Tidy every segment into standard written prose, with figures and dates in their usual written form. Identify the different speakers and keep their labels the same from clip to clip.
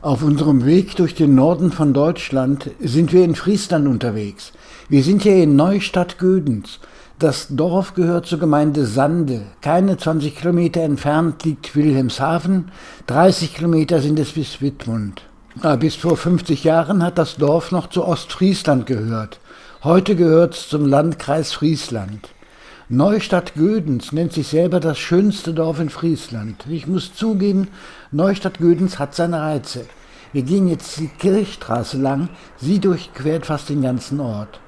Speaker 1: Auf unserem Weg durch den Norden von Deutschland sind wir in Friesland unterwegs. Wir sind hier in Neustadt-Gödens. Das Dorf gehört zur Gemeinde Sande. Keine 20 Kilometer entfernt liegt Wilhelmshaven, 30 Kilometer sind es bis Wittmund. Bis vor 50 Jahren hat das Dorf noch zu Ostfriesland gehört. Heute gehört es zum Landkreis Friesland. Neustadt-Gödens nennt sich selber das schönste Dorf in Friesland. Ich muss zugeben, Neustadt-Gödens hat seine Reize. Wir gehen jetzt die Kirchstraße lang, sie durchquert fast den ganzen Ort.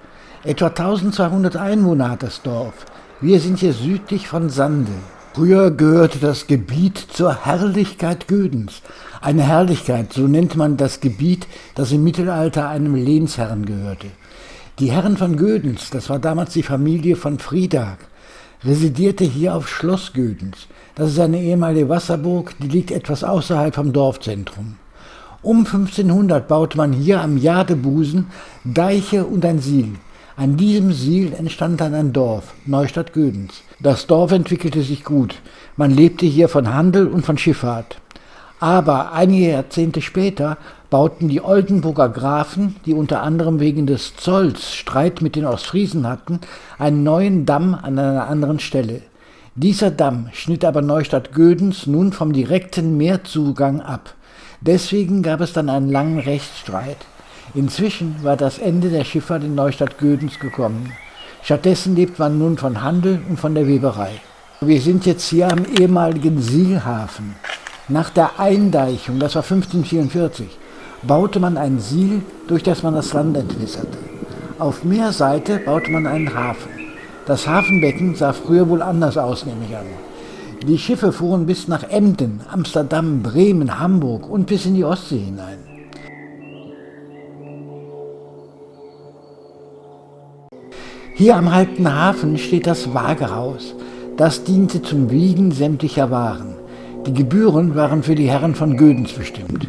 Speaker 1: Etwa 1200 Einwohner hat das Dorf. Wir sind hier südlich von Sande. Früher gehörte das Gebiet zur Herrlichkeit Gödens. Eine Herrlichkeit, so nennt man das Gebiet, das im Mittelalter einem Lehnsherren gehörte. Die Herren von Gödens, das war damals die Familie von Friedag, residierte hier auf Schloss Gödens. Das ist eine ehemalige Wasserburg, die liegt etwas außerhalb vom Dorfzentrum. Um 1500 baute man hier am Jadebusen Deiche und ein Siel. An diesem Siel entstand dann ein Dorf, Neustadt-Gödens. Das Dorf entwickelte sich gut. Man lebte hier von Handel und von Schifffahrt. Aber einige Jahrzehnte später bauten die Oldenburger Grafen, die unter anderem wegen des Zolls Streit mit den Ostfriesen hatten, einen neuen Damm an einer anderen Stelle. Dieser Damm schnitt aber Neustadt-Gödens nun vom direkten Meerzugang ab. Deswegen gab es dann einen langen Rechtsstreit. Inzwischen war das Ende der Schifffahrt in Neustadt-Gödens gekommen. Stattdessen lebt man nun von Handel und von der Weberei. Wir sind jetzt hier am ehemaligen Sielhafen. Nach der Eindeichung, das war 1544, baute man ein Siel, durch das man das Land entwässerte. Auf Meerseite baute man einen Hafen. Das Hafenbecken sah früher wohl anders aus, nehme ich an. Die Schiffe fuhren bis nach Emden, Amsterdam, Bremen, Hamburg und bis in die Ostsee hinein. Hier am alten Hafen steht das Waagehaus. Das diente zum Wiegen sämtlicher Waren. Die Gebühren waren für die Herren von Gödens bestimmt.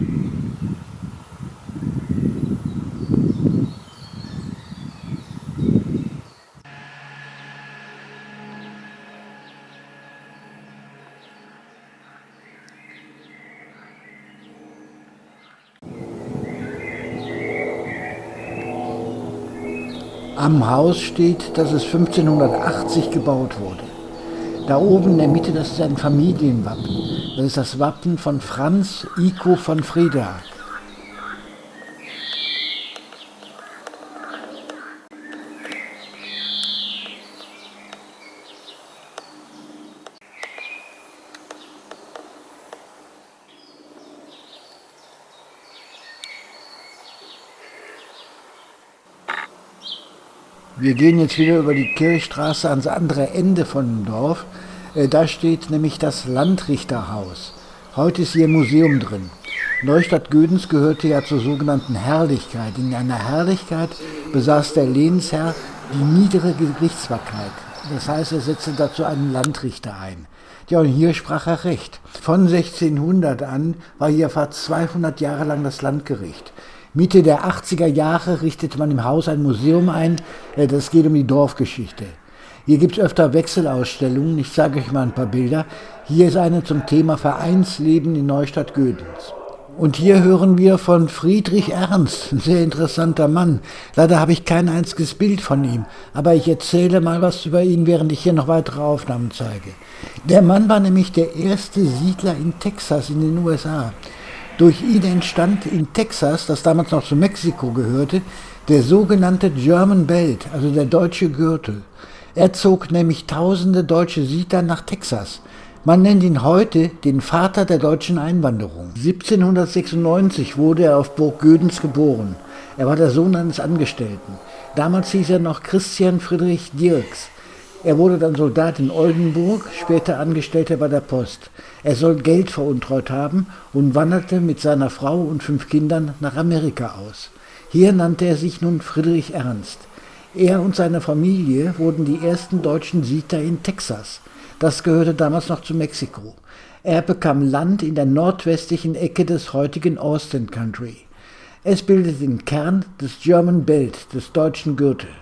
Speaker 1: Am Haus steht, dass es 1580 gebaut wurde. Da oben in der Mitte, das ist ein Familienwappen. Das ist das Wappen von Franz Iko von Friedag. Wir gehen jetzt wieder über die Kirchstraße ans andere Ende von dem Dorf. Da steht nämlich das Landrichterhaus. Heute ist hier ein Museum drin. Neustadt-Gödens gehörte ja zur sogenannten Herrlichkeit. In einer Herrlichkeit besaß der Lehnsherr die niedere Gerichtsbarkeit. Das heißt, er setzte dazu einen Landrichter ein. Ja, und hier sprach er Recht. Von 1600 an war hier fast 200 Jahre lang das Landgericht. Mitte der 80er Jahre richtete man im Haus ein Museum ein, das geht um die Dorfgeschichte. Hier gibt es öfter Wechselausstellungen, ich zeige euch mal ein paar Bilder. Hier ist eine zum Thema Vereinsleben in Neustadt-Gödens. Und hier hören wir von Friedrich Ernst, ein sehr interessanter Mann. Leider habe ich kein einziges Bild von ihm, aber ich erzähle mal was über ihn, während ich hier noch weitere Aufnahmen zeige. Der Mann war nämlich der erste Siedler in Texas in den USA. Durch ihn entstand in Texas, das damals noch zu Mexiko gehörte, der sogenannte German Belt, also der deutsche Gürtel. Er zog nämlich tausende deutsche Siedler nach Texas. Man nennt ihn heute den Vater der deutschen Einwanderung. 1796 wurde er auf Burg Gödens geboren. Er war der Sohn eines Angestellten. Damals hieß er noch Christian Friedrich Dirks. Er wurde dann Soldat in Oldenburg, später Angestellter bei der Post. Er soll Geld veruntreut haben und wanderte mit seiner Frau und 5 Kindern nach Amerika aus. Hier nannte er sich nun Friedrich Ernst. Er und seine Familie wurden die ersten deutschen Siedler in Texas. Das gehörte damals noch zu Mexiko. Er bekam Land in der nordwestlichen Ecke des heutigen Austin Country. Es bildet den Kern des German Belt, des deutschen Gürtels.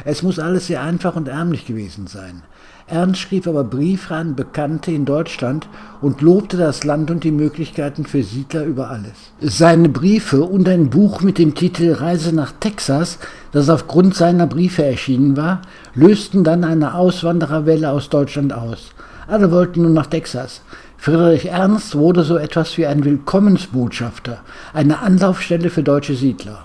Speaker 1: Es muss alles sehr einfach und ärmlich gewesen sein. Ernst schrieb aber Briefe an Bekannte in Deutschland und lobte das Land und die Möglichkeiten für Siedler über alles. Seine Briefe und ein Buch mit dem Titel Reise nach Texas, das aufgrund seiner Briefe erschienen war, lösten dann eine Auswandererwelle aus Deutschland aus. Alle wollten nun nach Texas. Friedrich Ernst wurde so etwas wie ein Willkommensbotschafter, eine Anlaufstelle für deutsche Siedler.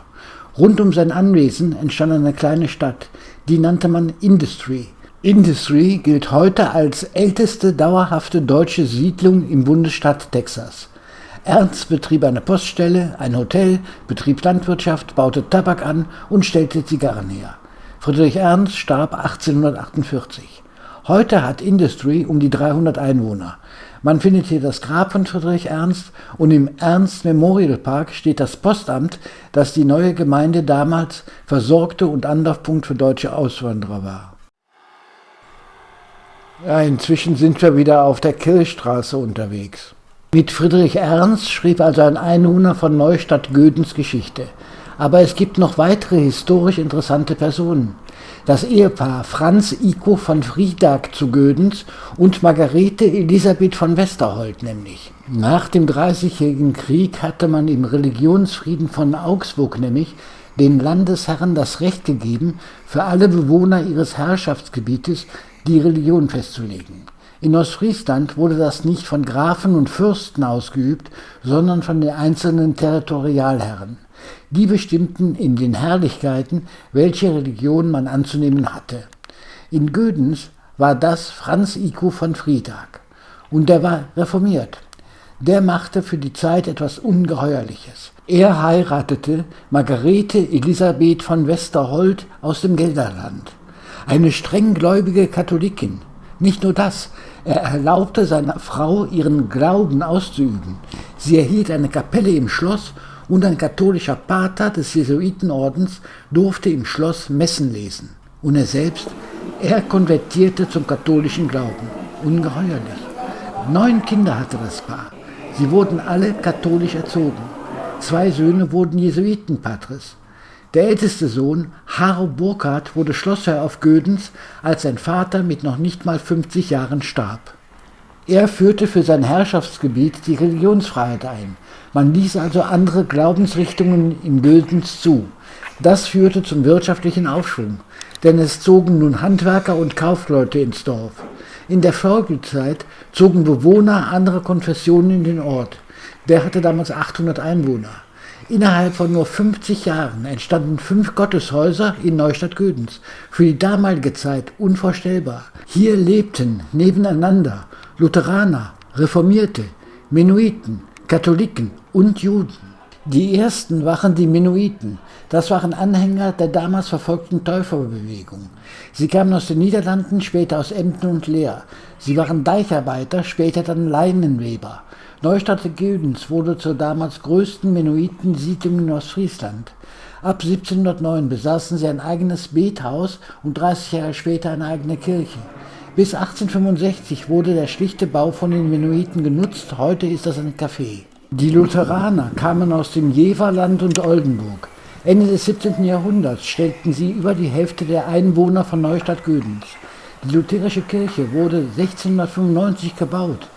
Speaker 1: Rund um sein Anwesen entstand eine kleine Stadt, die nannte man Industry. Industry gilt heute als älteste dauerhafte deutsche Siedlung im Bundesstaat Texas. Ernst betrieb eine Poststelle, ein Hotel, betrieb Landwirtschaft, baute Tabak an und stellte Zigarren her. Friedrich Ernst starb 1848. Heute hat Industry um die 300 Einwohner. Man findet hier das Grab von Friedrich Ernst und im Ernst Memorial Park steht das Postamt, das die neue Gemeinde damals versorgte und Anlaufpunkt für deutsche Auswanderer war. Ja, inzwischen sind wir wieder auf der Kirchstraße unterwegs. Mit Friedrich Ernst schrieb also ein Einwohner von Neustadt-Gödens Geschichte. Aber es gibt noch weitere historisch interessante Personen. Das Ehepaar Franz Iko von Friedag zu Gödens und Margarete Elisabeth von Westerhold nämlich. Nach dem Dreißigjährigen Krieg hatte man im Religionsfrieden von Augsburg nämlich den Landesherren das Recht gegeben, für alle Bewohner ihres Herrschaftsgebietes die Religion festzulegen. In Ostfriesland wurde das nicht von Grafen und Fürsten ausgeübt, sondern von den einzelnen Territorialherren. Die bestimmten in den Herrlichkeiten, welche Religion man anzunehmen hatte. In Gödens war das Franz Iko von Friedag. Und der war reformiert. Der machte für die Zeit etwas Ungeheuerliches. Er heiratete Margarete Elisabeth von Westerhold aus dem Gelderland. Eine strenggläubige Katholikin. Nicht nur das, er erlaubte seiner Frau, ihren Glauben auszuüben. Sie erhielt eine Kapelle im Schloss und ein katholischer Pater des Jesuitenordens durfte im Schloss Messen lesen. Und er selbst, er konvertierte zum katholischen Glauben. Ungeheuerlich. 9 Kinder hatte das Paar. Sie wurden alle katholisch erzogen. 2 Söhne wurden Jesuitenpatres. Der älteste Sohn, Harro Burkhardt, wurde Schlossherr auf Gödens, als sein Vater mit noch nicht mal 50 Jahren starb. Er führte für sein Herrschaftsgebiet die Religionsfreiheit ein. Man ließ also andere Glaubensrichtungen in Gödens zu. Das führte zum wirtschaftlichen Aufschwung, denn es zogen nun Handwerker und Kaufleute ins Dorf. In der Folgezeit zogen Bewohner anderer Konfessionen in den Ort. Der hatte damals 800 Einwohner. Innerhalb von nur 50 Jahren entstanden 5 Gotteshäuser in Neustadt-Gödens. Für die damalige Zeit unvorstellbar. Hier lebten nebeneinander Lutheraner, Reformierte, Mennoniten, Katholiken und Juden. Die ersten waren die Mennoniten. Das waren Anhänger der damals verfolgten Täuferbewegung. Sie kamen aus den Niederlanden, später aus Emden und Leer. Sie waren Deicharbeiter, später dann Leinenweber. Neustadt-Gödens wurde zur damals größten Mennonitensiedlung in Ostfriesland. Ab 1709 besaßen sie ein eigenes Bethaus und 30 Jahre später eine eigene Kirche. Bis 1865 wurde der schlichte Bau von den Mennoniten genutzt, heute ist das ein Café. Die Lutheraner kamen aus dem Jeverland und Oldenburg. Ende des 17. Jahrhunderts stellten sie über die Hälfte der Einwohner von Neustadt-Gödens. Die lutherische Kirche wurde 1695 gebaut.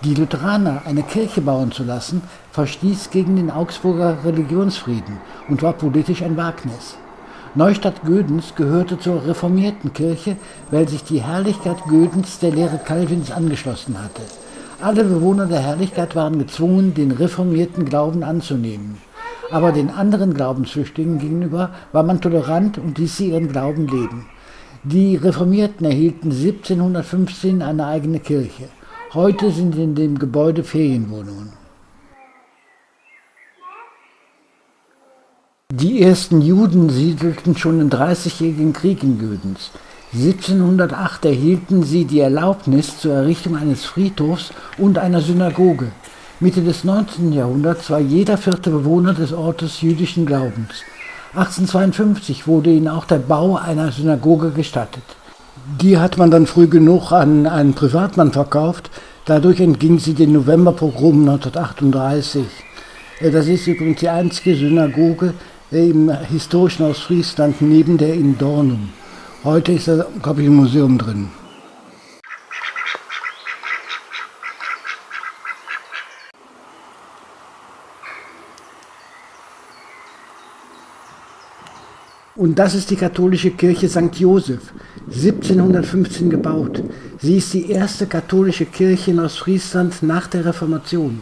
Speaker 1: Die Lutheraner eine Kirche bauen zu lassen, verstieß gegen den Augsburger Religionsfrieden und war politisch ein Wagnis. Neustadt-Gödens gehörte zur reformierten Kirche, weil sich die Herrlichkeit Gödens der Lehre Calvins angeschlossen hatte. Alle Bewohner der Herrlichkeit waren gezwungen, den reformierten Glauben anzunehmen. Aber den anderen Glaubensflüchtlingen gegenüber war man tolerant und ließ sie ihren Glauben leben. Die Reformierten erhielten 1715 eine eigene Kirche. Heute sind in dem Gebäude Ferienwohnungen. Die ersten Juden siedelten schon im Dreißigjährigen Krieg in Gödens. 1708 erhielten sie die Erlaubnis zur Errichtung eines Friedhofs und einer Synagoge. Mitte des 19. Jahrhunderts war jeder 4. Bewohner des Ortes jüdischen Glaubens. 1852 wurde ihnen auch der Bau einer Synagoge gestattet. Die hat man dann früh genug an einen Privatmann verkauft. Dadurch entging sie den Novemberpogrom 1938. Das ist übrigens die einzige Synagoge im historischen Ostfriesland neben der in Dornum. Heute ist da, glaube ich, ein Museum drin. Und das ist die katholische Kirche St. Joseph, 1715 gebaut. Sie ist die erste katholische Kirche in Ostfriesland nach der Reformation.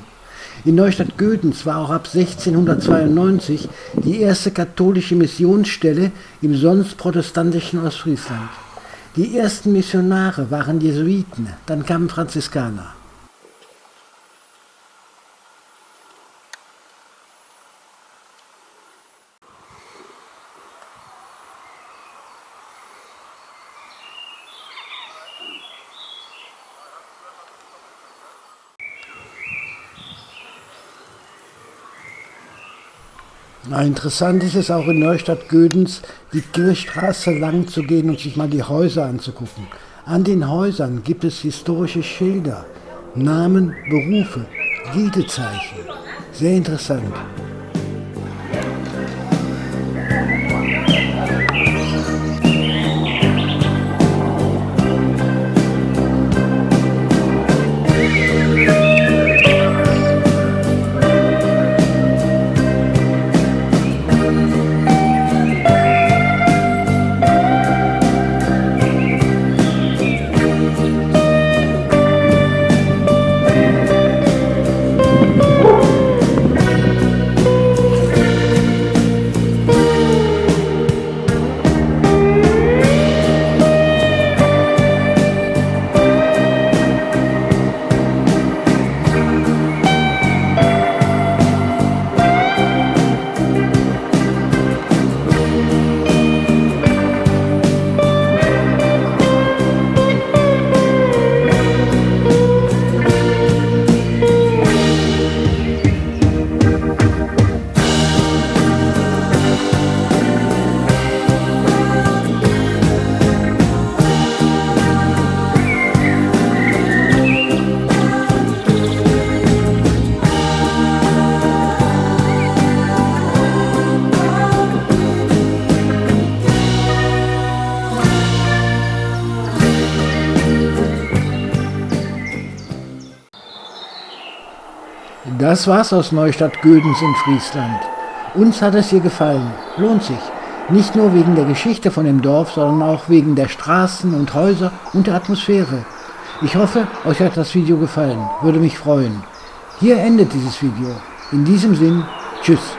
Speaker 1: In Neustadt-Gödens war auch ab 1692 die erste katholische Missionsstelle im sonst protestantischen Ostfriesland. Die ersten Missionare waren Jesuiten, dann kamen Franziskaner. Interessant ist es auch in Neustadt-Gödens, die Kirchstraße lang zu gehen und sich mal die Häuser anzugucken. An den Häusern gibt es historische Schilder, Namen, Berufe, Giedezeichen. Sehr interessant. Das war's aus Neustadt-Gödens in Friesland. Uns hat es hier gefallen. Lohnt sich. Nicht nur wegen der Geschichte von dem Dorf, sondern auch wegen der Straßen und Häuser und der Atmosphäre. Ich hoffe, euch hat das Video gefallen. Würde mich freuen. Hier endet dieses Video. In diesem Sinn, tschüss.